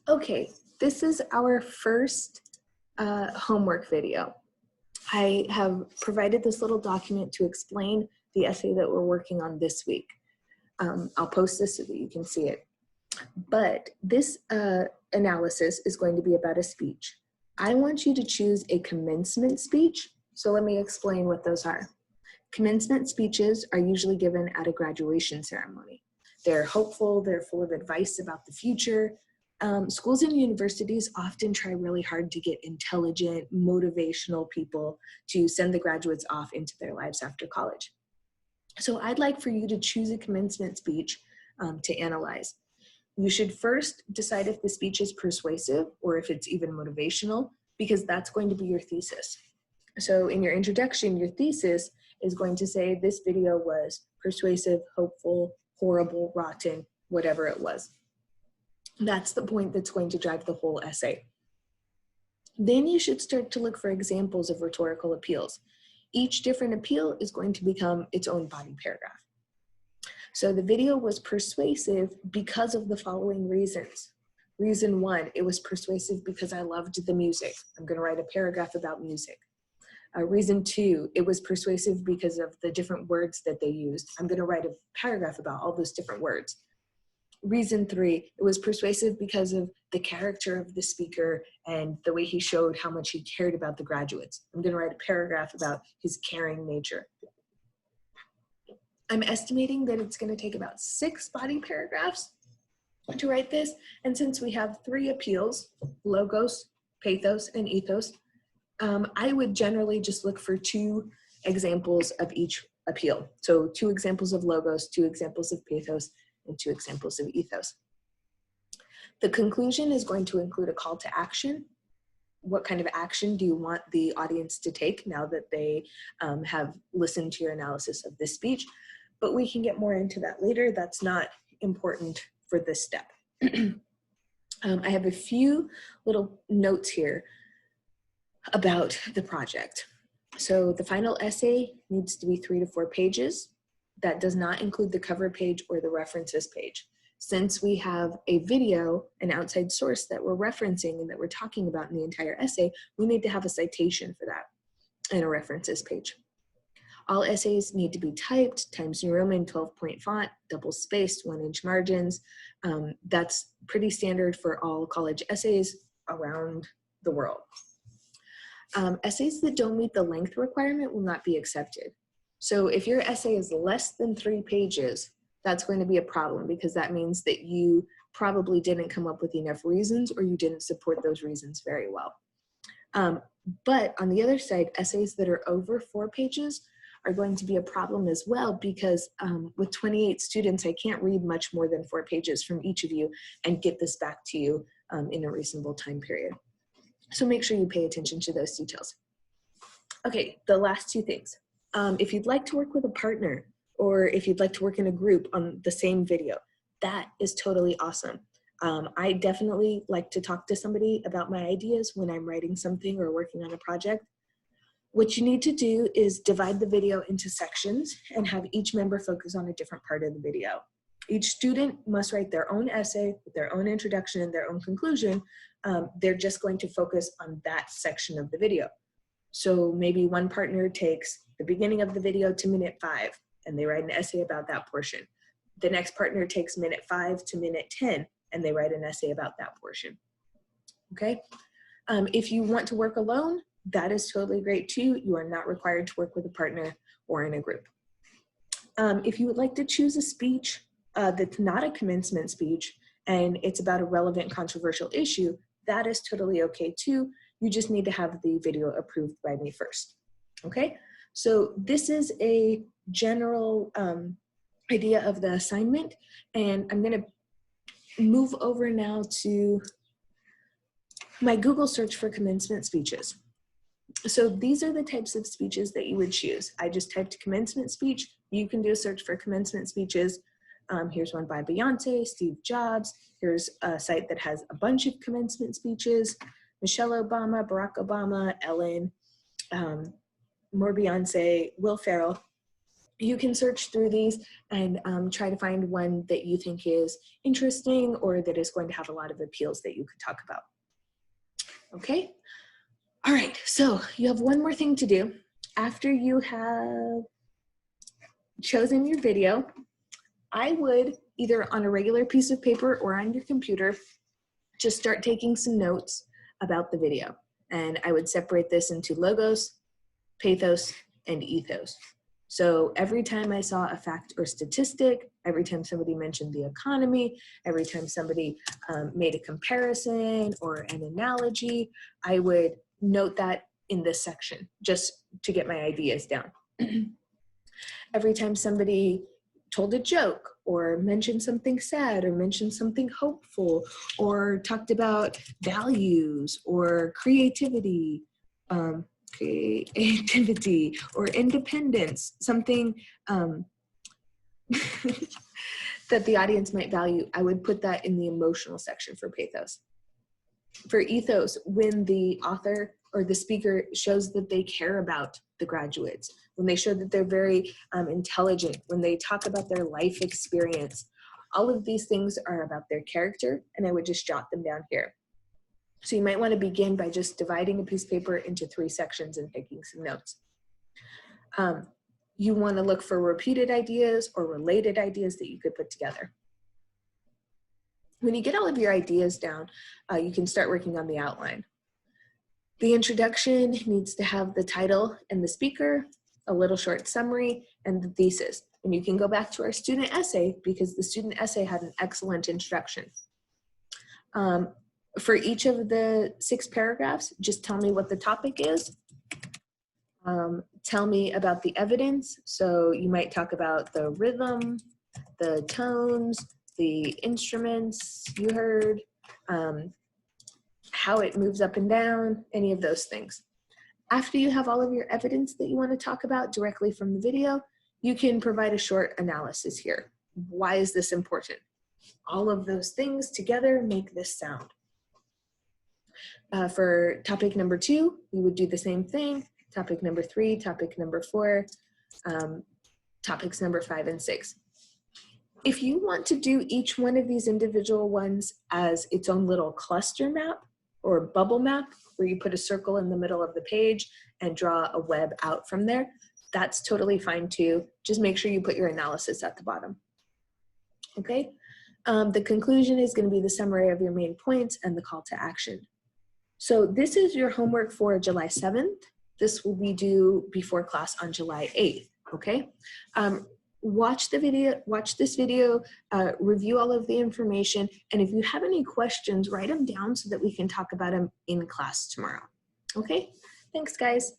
Okay, this is our first homework video. I have provided this little document to explain the essay that we're working on this week. I'll post this so that you can see it. But this analysis is going to be about a speech. I want you to choose a commencement speech. So let me explain what those are. Commencement speeches are usually given at a graduation ceremony. They're hopeful, they're full of advice about the future. Schools and universities often try really hard to get intelligent, motivational people to send the graduates off into their lives after college. So I'd like for you to choose a commencement speech to analyze. You should first decide if the speech is persuasive or if it's even motivational, because that's going to be your thesis. So in your introduction, your thesis is going to say this video was persuasive, hopeful, horrible, rotten, whatever it was. That's the point that's going to drive the whole essay. Then you should start to look for examples of rhetorical appeals. Each different appeal is going to become its own body paragraph. So the video was persuasive because of the following reasons. Reason one, it was persuasive because I loved the music. I'm going to write a paragraph about music. Reason two, it was persuasive because of the different words that they used. I'm going to write a paragraph about all those different words. Reason three, it was persuasive because of the character of the speaker and the way he showed how much he cared about the graduates. I'm going to write a paragraph about his caring nature. I'm estimating that it's going to take about 6 body paragraphs to write this. And since we have 3 appeals, logos, pathos, and ethos, I would generally just look for 2 examples of each appeal. So 2 examples of logos, 2 examples of pathos, and 2 examples of ethos. The conclusion is going to include a call to action. What kind of action do you want the audience to take now that they have listened to your analysis of this speech? But we can get more into that later. That's not important for this step. I have a few little notes here about the project. So the final essay needs to be 3 to 4 pages. That does not include the cover page or the references page. Since we have a video, an outside source that we're referencing and that we're talking about in the entire essay, we need to have a citation for that and a references page. All essays need to be typed, Times New Roman, 12-point font, double-spaced, 1-inch margins. That's pretty standard for all college essays around the world. Essays that don't meet the length requirement will not be accepted. So if your essay is less than 3 pages, that's going to be a problem because that means that you probably didn't come up with enough reasons or you didn't support those reasons very well. But on the other side, essays that are over 4 pages are going to be a problem as well because with 28 students, I can't read much more than 4 pages from each of you and get this back to you in a reasonable time period. So make sure you pay attention to those details. Okay, the last 2 things. If you'd like to work with a partner or if you'd like to work in a group on the same video, that is totally awesome. I definitely like to talk to somebody about my ideas when I'm writing something or working on a project. What you need to do is divide the video into sections and have each member focus on a different part of the video. Each student must write their own essay with their own introduction and their own conclusion. They're just going to focus on that section of the video. So maybe one partner takes the beginning of the video to minute 5 and they write an essay about that portion. The next partner takes minute 5 to minute 10 and they write an essay about that portion. Okay? If you want to work alone, that is totally great too. You are not required to work with a partner or in a group. If you would like to choose a speech that's not a commencement speech and it's about a relevant controversial issue, that is totally okay too. You just need to have the video approved by me first. Okay, so this is a general idea of the assignment, and I'm going to move over now to my Google search for commencement speeches. So these are the types of speeches that you would choose. I just typed commencement speech. You can do a search for commencement speeches. Here's one by Beyonce, Steve Jobs. Here's a site that has a bunch of commencement speeches. Michelle Obama, Barack Obama, Ellen, more Beyonce, Will Ferrell. You can search through these and try to find one that you think is interesting or that is going to have a lot of appeals that you could talk about. Okay? All right, so you have one more thing to do. After you have chosen your video, I would either on a regular piece of paper or on your computer, just start taking some notes about the video. And I would separate this into logos, pathos, and ethos. So every time I saw a fact or statistic, every time somebody mentioned the economy, every time somebody made a comparison or an analogy, I would note that in this section just to get my ideas down. Every time somebody told a joke or mentioned something sad or mentioned something hopeful or talked about values or creativity, or independence, something that the audience might value, I would put that in the emotional section for pathos. For ethos, when the author or the speaker shows that they care about the graduates, when they show that they're very intelligent, when they talk about their life experience, all of these things are about their character, and I would just jot them down here. So you might want to begin by just dividing a piece of paper into 3 sections and taking some notes. You want to look for repeated ideas or related ideas that you could put together. When you get all of your ideas down, you can start working on the outline. The introduction needs to have the title and the speaker, a little short summary, and the thesis. And you can go back to our student essay because the student essay had an excellent introduction. For each of the 6 paragraphs, just tell me what the topic is. Tell me about the evidence. So you might talk about the rhythm, the tones, the instruments you heard, how it moves up and down, any of those things. After you have all of your evidence that you want to talk about directly from the video, you can provide a short analysis here. Why is this important? All of those things together make this sound. For topic number 2, we would do the same thing. Topic number 3, topic number 4, topics number 5 and 6. If you want to do each one of these individual ones as its own little cluster map or bubble map, where you put a circle in the middle of the page and draw a web out from there, that's totally fine too. Just make sure you put your analysis at the bottom. Okay? The conclusion is going to be the summary of your main points and the call to action. So this is your homework for July 7th. This will be due before class on July 8th, okay? Watch this video, review all of the information, and if you have any questions, write them down so that we can talk about them in class tomorrow. Okay? Thanks, guys.